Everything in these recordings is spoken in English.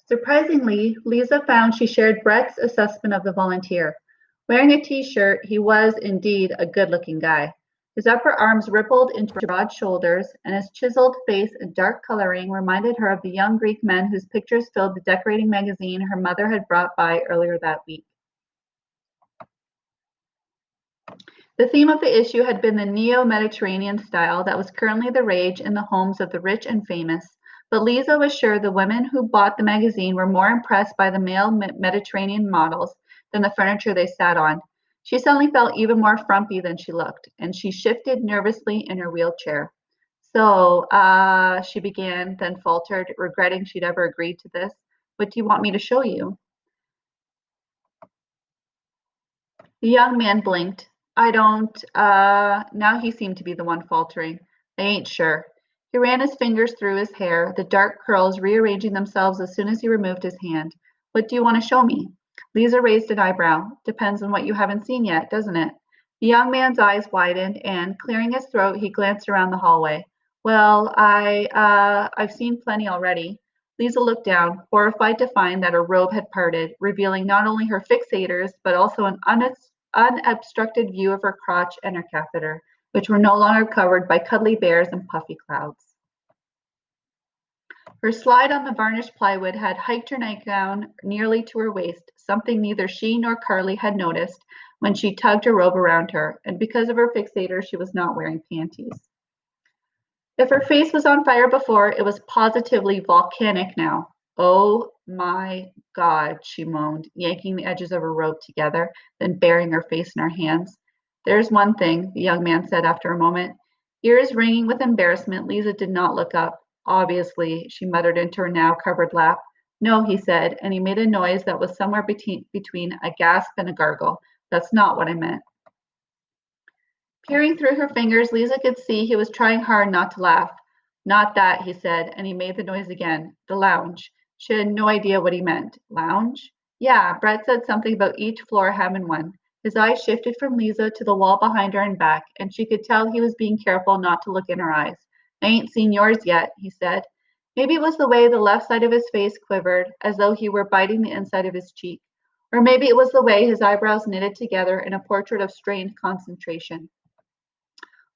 Surprisingly, Lisa found she shared Brett's assessment of the volunteer. Wearing a t-shirt, he was indeed a good-looking guy. His upper arms rippled into broad shoulders, and his chiseled face and dark coloring reminded her of the young Greek men whose pictures filled the decorating magazine her mother had brought by earlier that week. The theme of the issue had been the neo-Mediterranean style that was currently the rage in the homes of the rich and famous, but Lisa was sure the women who bought the magazine were more impressed by the male Mediterranean models than the furniture they sat on. She suddenly felt even more frumpy than she looked, and she shifted nervously in her wheelchair. So, she began, then faltered, regretting she'd ever agreed to this. What do you want me to show you? The young man blinked. I don't, now he seemed to be the one faltering. I ain't sure. He ran his fingers through his hair, the dark curls rearranging themselves as soon as he removed his hand. What do you want to show me? Lisa raised an eyebrow. Depends on what you haven't seen yet, doesn't it? The young man's eyes widened, and, clearing his throat, he glanced around the hallway. Well, I've seen plenty already. Lisa looked down, horrified to find that her robe had parted, revealing not only her fixators, but also an unobstructed view of her crotch and her catheter, which were no longer covered by cuddly bears and puffy clouds. Her slide on the varnished plywood had hiked her nightgown nearly to her waist, something neither she nor Carly had noticed when she tugged her robe around her, and because of her fixator, she was not wearing panties. If her face was on fire before, it was positively volcanic now. Oh my God, she moaned, yanking the edges of her robe together, then burying her face in her hands. There's one thing, the young man said after a moment. Ears ringing with embarrassment, Lisa did not look up. Obviously, she muttered into her now covered lap. No, he said, and he made a noise that was somewhere between a gasp and a gargle. That's not what I meant. Peering through her fingers, Lisa could see he was trying hard not to laugh. Not that, he said, and he made the noise again. The lounge. She had no idea what he meant. Lounge? Yeah, Brett said something about each floor having one. His eyes shifted from Lisa to the wall behind her and back, and she could tell he was being careful not to look in her eyes. I ain't seen yours yet, he said. Maybe it was the way the left side of his face quivered, as though he were biting the inside of his cheek. Or maybe it was the way his eyebrows knitted together in a portrait of strained concentration.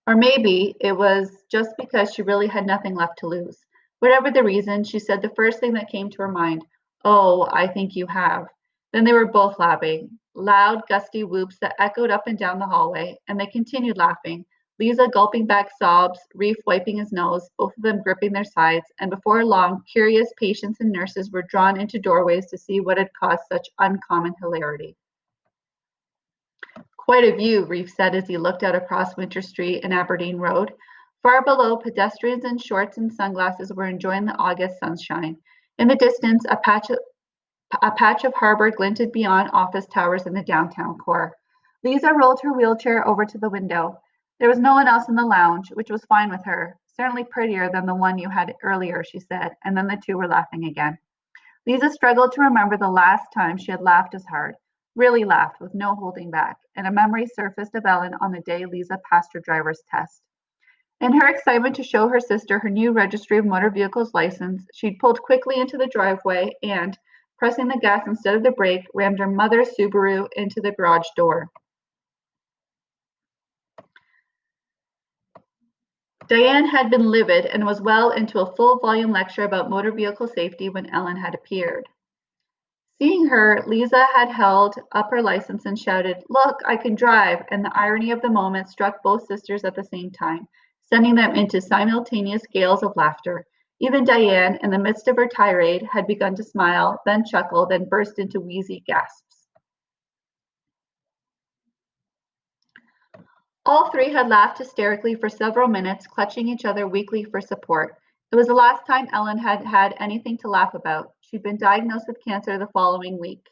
Or maybe it was just because she really had nothing left to lose. Whatever the reason, she said the first thing that came to her mind, "Oh, I think you have." Then they were both laughing, loud, gusty whoops that echoed up and down the hallway, and they continued laughing, Lisa gulping back sobs, Reef wiping his nose, both of them gripping their sides, and before long, curious patients and nurses were drawn into doorways to see what had caused such uncommon hilarity. Quite a view, Reef said as he looked out across Winter Street and Aberdeen Road. Far below, pedestrians in shorts and sunglasses were enjoying the August sunshine. In the distance, a patch of harbor glinted beyond office towers in the downtown core. Lisa rolled her wheelchair over to the window. There was no one else in the lounge, which was fine with her. Certainly prettier than the one you had earlier, she said, and then the two were laughing again. Lisa struggled to remember the last time she had laughed as hard. Really laughed with no holding back, and a memory surfaced of Ellen on the day Lisa passed her driver's test. In her excitement to show her sister her new Registry of Motor Vehicles license, she'd pulled quickly into the driveway and, pressing the gas instead of the brake, rammed her mother's Subaru into the garage door. Diane had been livid and was well into a full-volume lecture about motor vehicle safety when Ellen had appeared. Seeing her, Lisa had held up her license and shouted, "Look, I can drive," and the irony of the moment struck both sisters at the same time, sending them into simultaneous gales of laughter. Even Diane, in the midst of her tirade, had begun to smile, then chuckle, then burst into wheezy gasps. All three had laughed hysterically for several minutes, clutching each other weakly for support. It was the last time Ellen had had anything to laugh about. She'd been diagnosed with cancer the following week.